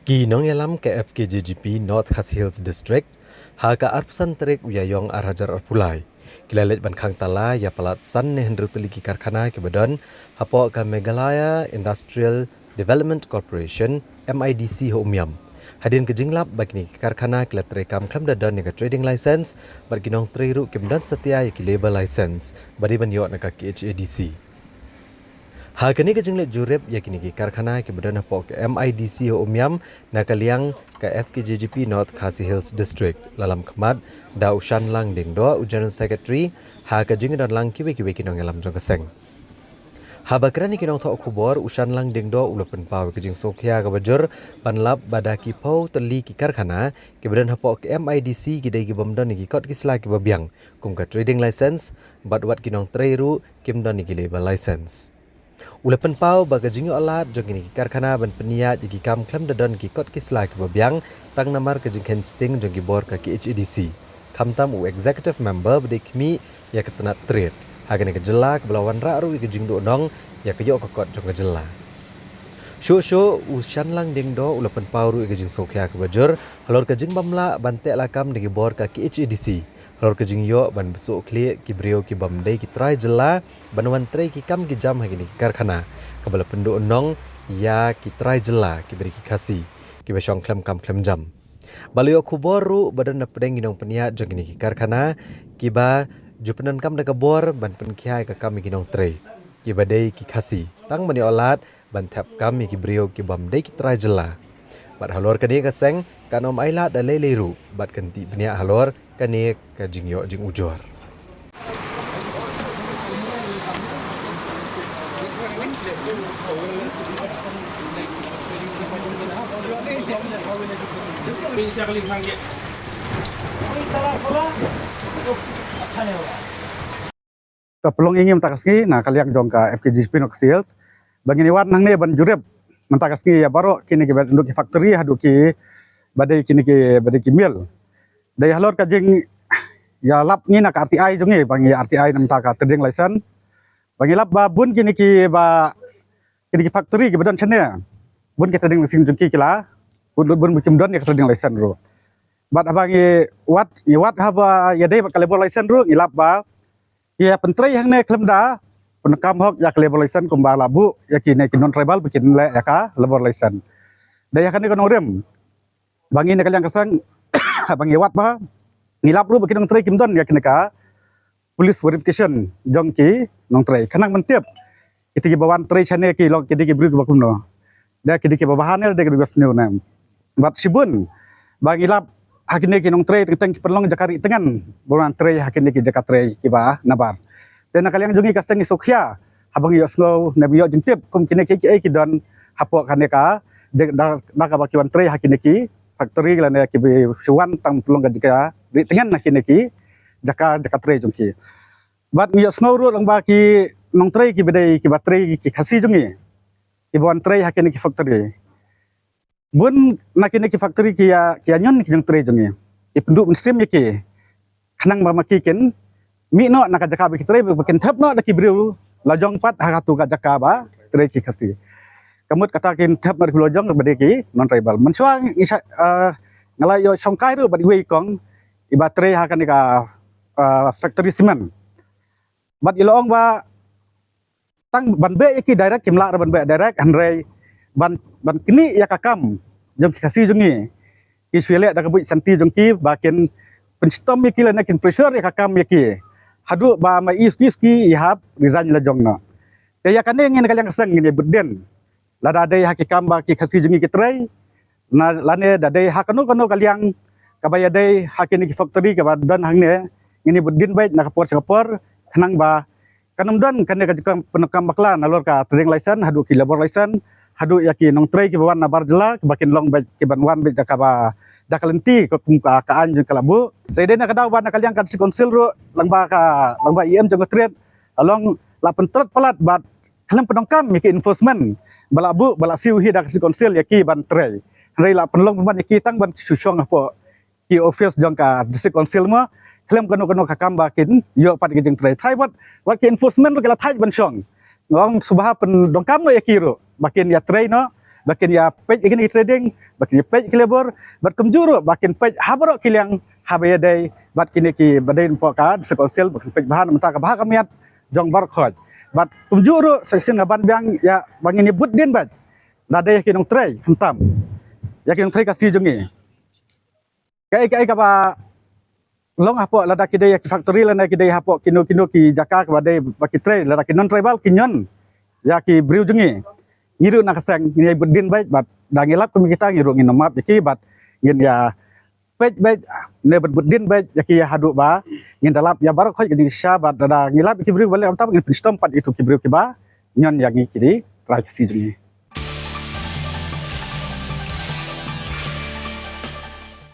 Ginong yalam ke FKJGP North Khas Hills District, haka arpusan terik uyayong arhajar arpulai. Kilalit bankang tala ya palat san ne hendru teliki karkhana ke badan, hapo ka Meghalaya Industrial Development Corporation MIDC ho umyam. Hadin ke jinglap bagi karkhana kilat rekam klam dadan nega trading license, berginong triru kimdan setia ya ki labor license, bari ban yok nega KHADC. Hakani ke jinglet jurep yakini ki karkhana ke badan pok MIDC ho umyam nakaliang ke FKJGP North Khas Hills District lalam khamat da ushan lang ding do General Secretary ha ka jing dan lang kiwe kinong alam jong kaseng ha bakrani kinong tho khubor ushan lang ding do ulapen paw ke jing sokhya ka bajur panlap badaki pau teli ki karkhana ke badan pok MIDC ki dei ki bomdon ki kot ki sla ki babyang kum ka trading license badwat kinong treiru kimdon ki labor license. Ulapan pau baga jingo alat jong ini karkhana ban peniat jigi kam klam dadon ki kot kisla ki babyang tang namar ke jingken sting jong ki bor ka KHADC kam tam u executive member bade kmi ya ketenat trade hagane ke jela ke belawan ra ru ke jingdo dong ya ke yo ke kot jong ke jela sho u shanlang ding do ulapan pau ru ke jing sokhya ke bajur halor ke jing bamla bante lakam de ki bor ka KHADC Lor ke jing yo ban besuk klik ki brio ki bamdai ki try jela ban wan try ki kam ki jam hagini karkhana kabala pendu nong ya ki try jela ki beri ki kasi ki besong klem kam klem jam balio kuboru badan na pedeng ginong peniat jogini ki karkhana ki ba jupenan kam daga bor ban pen kiai ka kam ginong try ki badai ki kasi tang mani olat ban tap kam ki brio ki bamdai ki try jela bat halor kani ka seng kanom aila da leleru bat kenti penia halor kani ka jingyo jing ujor Pelong ingin mentakaski nah kaliak jong ka FKJGP North Khas Hills bagi niwat nang ne ban jurep mentakaski ya baro kini ki nduk ki factory hadu ki badai kini ki badai ki mill dai halor ka jing ya lap ni nak RTI jongi bangi RTI nam ta ka trading license bangi lap ba bun kini ki ba kini ki factory ki badan chane bun ki trading license jongki kila bun bikim don ya trading license ro bat abangi wat haba ya dai ka labor license ro ngilap ba ya pentri yang ne klemda penekam hok ya labor license kumba labu ya kini non tribal bikin le ya ka labor license daya kan ko rem bangi ne kalyang kasang bangi wat ba ngilap ru bikin tri kimdon ya kini ka police verification jongki nong tri kanang mentiap kiti ki bawan tri chane ki log kiti ki bru ki bakum no da kiti ki babahan de ki bas new nam bat sibun bangi lap hakini ki nong tre teng ki perlong jakari tengan boran tre hakini ki jakat tre ki ba nabar dan kalian jungi kaseng sokhya habang yo slow nabi yo jintip kum kini ki don hapok kaneka da ka bakiwan tre hakini ki factory lan ki suwan tang perlong jika di tengan hakini ki jakat tre jungki bat yo snow ru lang ba ki nong tre ki bedai ki batri ki khasi jungi ki bon tre hakini ki factory bun nakini ki factory ki nyon ki jong tre jongi ki penduk musim ki kanang ba makiken mi no nak jaka bi tre bikin thap no daki briu lajong pat hakatu ka jaka ba tre ki khasi kamut kata kin thap mar lojong bade ki non tribal mensuang ngalai yo songkai ru badi wei kong iba tre hakan ka factory cement bat ilong ba tang ban be ki direct kimla ban be direct hanrei ban kini ya kakam jong kasi jongi ki swele da kabut santi jongki bakin penstom mi kila nakin pressure ya kakam ki hadu ba ma iski ihap resign la jongna te ya kane ngin kalyang sang ngin buden la da dai hakikam ba ki kasi jongi ki trai na lane da dai hakano kalyang kabaya dai hakini ki factory ka dan hangne ngini buden baik na kapor kanang ba kanam dan kane ka penekam bakla nalor ka trading license hadu ki labor license hadu yaki nong tray ki bawan nabar jela bakin long baik ki banwan baik jakaba dakalenti ko kumka kaan jeng kalabu rede na kadaw ba nakalyang kad si konsil ro langba IM jeng tret along la pentret palat bat kalang penongkam ki enforcement balabu bala siuhi dak si konsil yaki ban tray rei la penlong ban yaki tang ban susong apo ki office jeng ka si konsil mo kalang kono kakam bakin yo pat ki jeng tray thai wat ki enforcement ro kala thai ban song ngong subaha pen dongkam no yaki ro makin ya tray no bakin ya pej ini trading bakin pej kelebor bat kumjuru bakin pej habaro kilang habaya bat kini ki badai poka sekonsel bakin pej bahan mentaka bahak kamiat jong bar khoj bat kumjuru sesin ngaban biang ya bangini but din bat nadai kinong tray kentam ya kinong tray kasih jongi kai kaba long hapo lada kidai ki factory lana kidai hapo kino ki jaka badai baki tray lada kinon tribal kinyon ya ki briu jongi ngiru nak sang ni budin baik bat dangilap kami kita ngiru ngin nomap yaki bat ngin ya baik ne budin baik yaki hadu ba ngin dalap ya baru khoj gini syabat ada ngilap ki briu balik am tap ngin pistom pat itu ki briu ki ba nyon yang kiri trai kasi jungi